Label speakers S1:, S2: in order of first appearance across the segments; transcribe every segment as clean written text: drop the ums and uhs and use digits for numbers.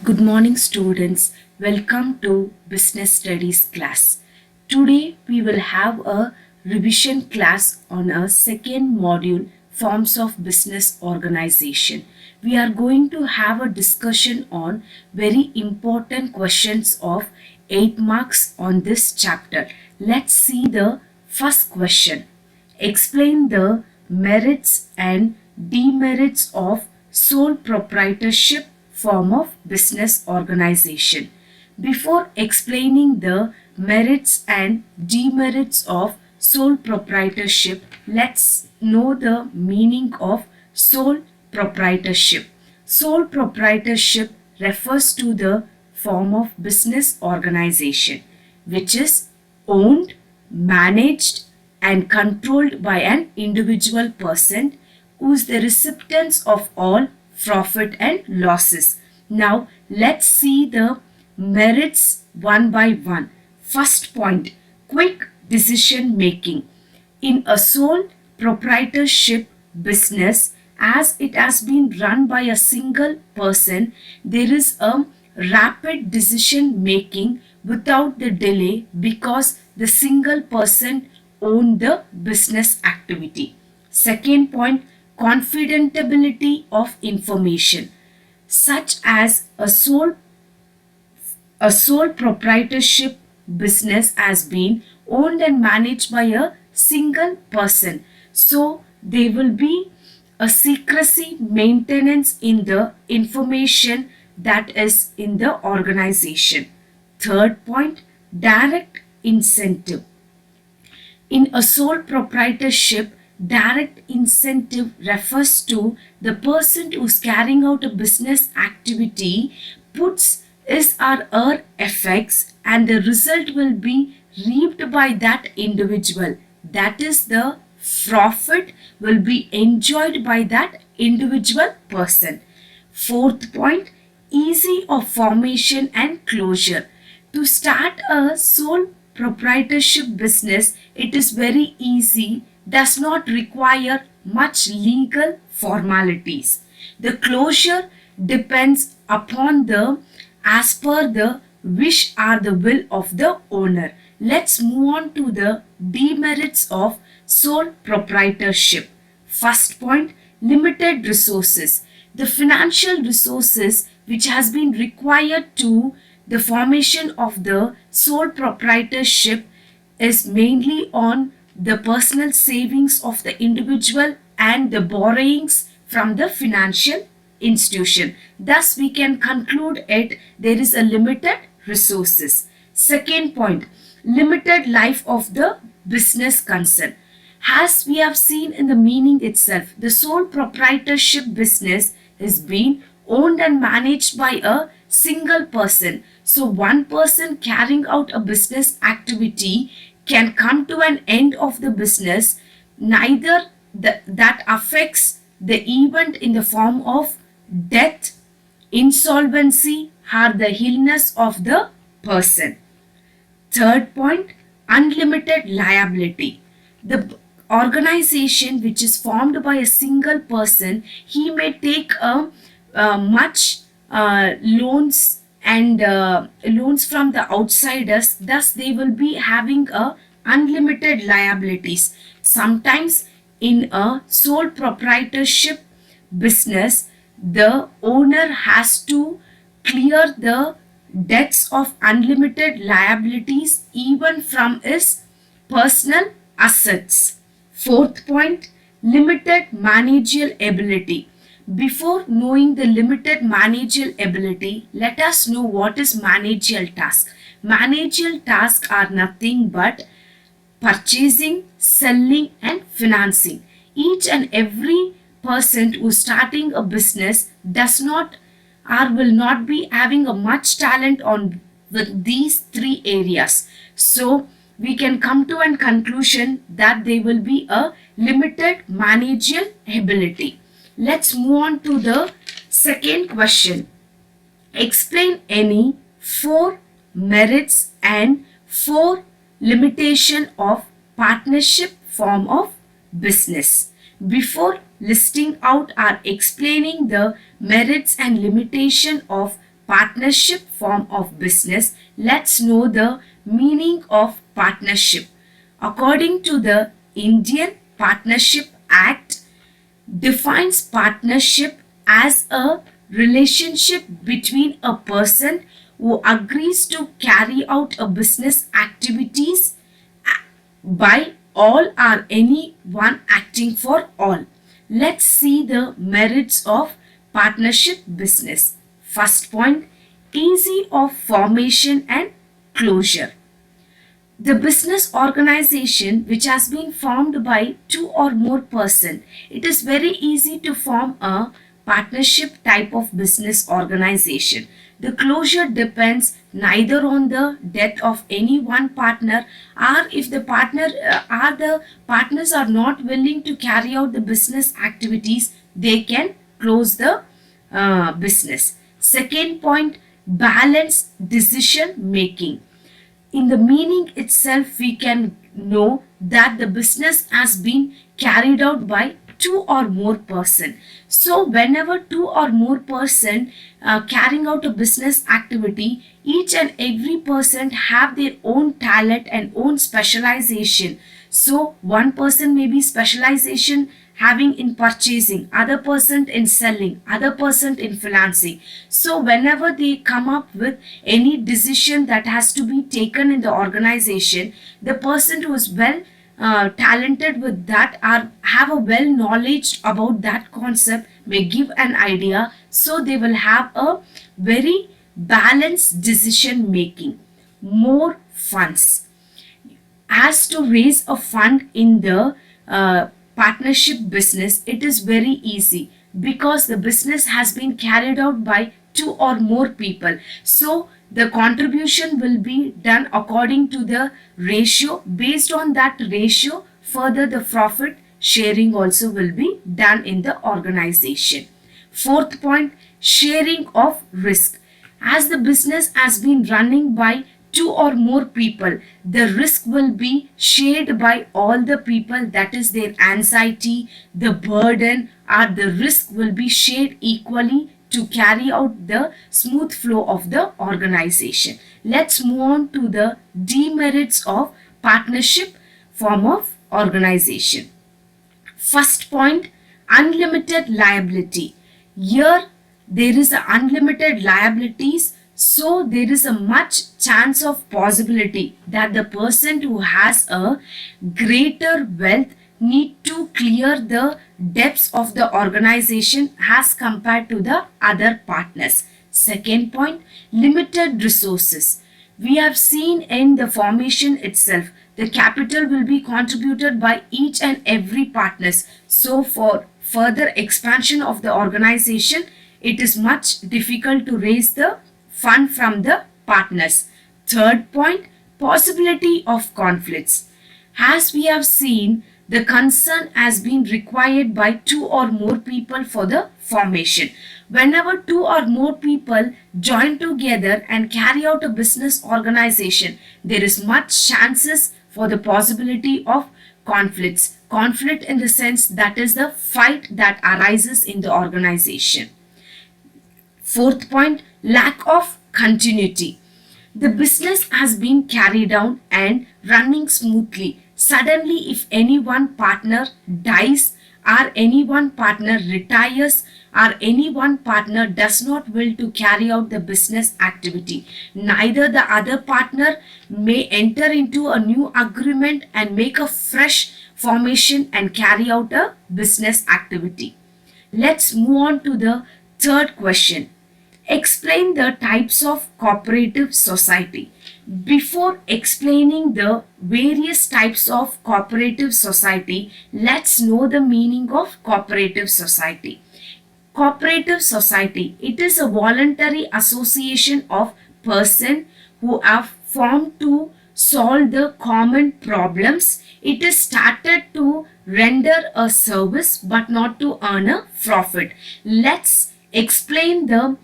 S1: Good morning, students. Welcome to Business Studies class. Today we will have a revision class on our second module, Forms of Business Organization. We are going to have a discussion on very important questions of 8 marks on this chapter. Let's see the first question. Explain the merits and demerits of sole proprietorship form of business organization. Before explaining the merits and demerits of sole proprietorship, let's know the meaning of sole proprietorship. Sole proprietorship refers to the form of business organization which is owned, managed, and controlled by an individual person who is the recipient of all profit and losses. Now let's see the merits one by one. First point, quick decision making. In a sole proprietorship business, as it has been run by a single person, there is a rapid decision making without the delay because the single person own the business activity. Second point, confidentability of information, such as a sole proprietorship business has been owned and managed by a single person. So there will be a secrecy maintenance in the information that is in the organization. Third point, direct incentive. In a sole proprietorship, direct incentive refers to the person who is carrying out a business activity puts his or her effects and the result will be reaped by that individual. That is, the profit will be enjoyed by that individual person. Fourth point, easy of formation and closure. To start a sole proprietorship business, it is very easy, does not require much legal formalities. The closure depends upon the as per the wish or the will of the owner. Let's move on to the demerits of sole proprietorship. First point, limited resources. The financial resources which has been required to the formation of the sole proprietorship is mainly on the personal savings of the individual and the borrowings from the financial institution. Thus, we can conclude it there is a limited resources. Second point, limited life of the business concern. As we have seen in the meaning itself, the sole proprietorship business is being owned and managed by a single person. So one person carrying out a business activity can come to an end of the business, neither that affects the event in the form of death, insolvency, or the illness of the person. Third point, unlimited liability. The organization which is formed by a single person, he may take much loans and loans from the outsiders. Thus, they will be having a unlimited liabilities. Sometimes in a sole proprietorship business, the owner has to clear the debts of unlimited liabilities even from his personal assets. Fourth point, limited managerial ability. Before knowing the limited managerial ability, let us know what is managerial task. Managerial tasks are nothing but purchasing, selling, and financing. Each and every person who is starting a business does not or will not be having a much talent on with these three areas. So we can come to a conclusion that there will be a limited managerial ability. Let's move on to the second question. Explain any 4 merits and 4 limitation of partnership form of business. Before listing out or explaining the merits and limitation of partnership form of business, let's know the meaning of partnership. According to the Indian Partnership Act, defines partnership as a relationship between a person who agrees to carry out a business activities by all or any one acting for all. Let's see the merits of partnership business. First point, easy of formation and closure. The business organization which has been formed by two or more person, it is very easy to form a partnership type of business organization. The closure depends neither on the death of any one partner, or if the partners are not willing to carry out the business activities, they can close the business. Second point, balanced decision making. In the meaning itself, we can know that the business has been carried out by two or more person. So whenever two or more person carrying out a business activity, each and every person have their own talent and own specialization. So one person may be specialization having in purchasing, other person in selling, other person in financing. So whenever they come up with any decision that has to be taken in the organization, the person who is well talented with that or have a well knowledge about that concept may give an idea, so they will have a very balanced decision making. More funds. As to raise a fund in the partnership business, it is very easy because the business has been carried out by two or more people. So the contribution will be done according to the ratio. Based on that ratio, further the profit sharing also will be done in the organization. Fourth point, sharing of risk. As the business has been running by two or more people, the risk will be shared by all the people. That is, their anxiety, the burden, or the risk will be shared equally to carry out the smooth flow of the organization. Let's move on to the demerits of partnership form of organization. First point, unlimited liability. Here there is a unlimited liabilities, so there is a much chance of possibility that the person who has a greater wealth need to clear the debts of the organization as compared to the other partners. Second point, limited resources. We have seen in the formation itself, the capital will be contributed by each and every partners. So for further expansion of the organization, it is much difficult to raise the fund from the partners. Third point, possibility of conflicts. As we have seen, the concern has been required by two or more people for the formation. Whenever two or more people join together and carry out a business organization, there is much chances for the possibility of conflicts. Conflict in the sense that is the fight that arises in the organization. Fourth point, lack of continuity. The business has been carried out and running smoothly. Suddenly, if any one partner dies, or any one partner retires, or any one partner does not will to carry out the business activity, neither the other partner may enter into a new agreement and make a fresh formation and carry out a business activity. Let's move on to the third question. Explain the types of cooperative society. Before explaining the various types of cooperative society, let's know the meaning of cooperative society. Cooperative society, it is a voluntary association of persons who have formed to solve the common problems. It is started to render a service but not to earn a profit. Let's explain the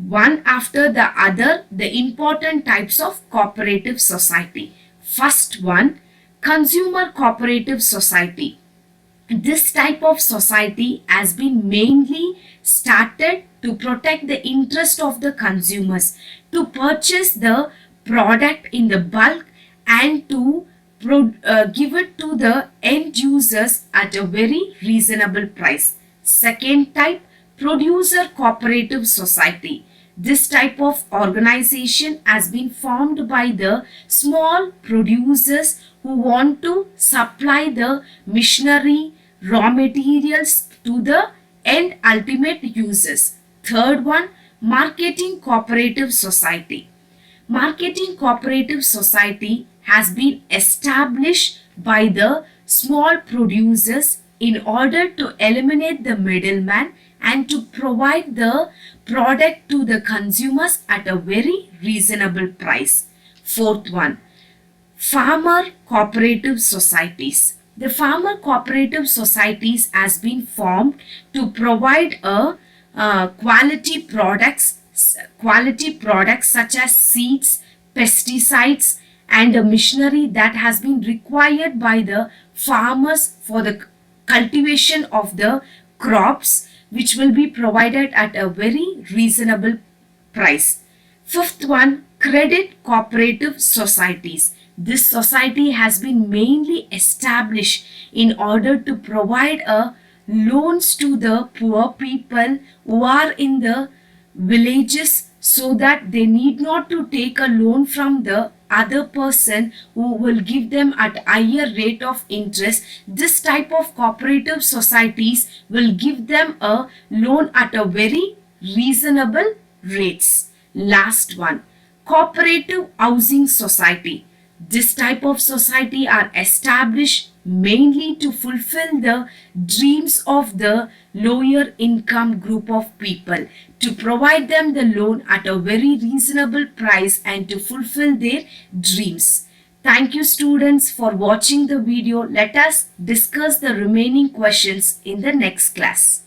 S1: one after the other the important types of cooperative society. First one, consumer cooperative society. This type of society has been mainly started to protect the interest of the consumers, to purchase the product in the bulk and to give it to the end users at a very reasonable price. Second type, producer cooperative society. This type of organization has been formed by the small producers who want to supply the machinery, raw materials to the end ultimate users. Third one, marketing cooperative society. Marketing cooperative society has been established by the small producers in order to eliminate the middleman and to provide the product to the consumers at a very reasonable price. Fourth one, farmer cooperative societies. The farmer cooperative societies has been formed to provide quality products such as seeds, pesticides and a machinery that has been required by the farmers for the cultivation of the crops, which will be provided at a very reasonable price. Fifth one, credit cooperative societies. This society has been mainly established in order to provide loans to the poor people who are in the villages, so that they need not to take a loan from the other person who will give them at higher rate of interest. This type of cooperative societies will give them a loan at a very reasonable rates. Last one, cooperative housing society. This type of society are established mainly to fulfill the dreams of the lower income group of people, to provide them the loan at a very reasonable price and to fulfill their dreams. Thank you students for watching the video. Let us discuss the remaining questions in the next class.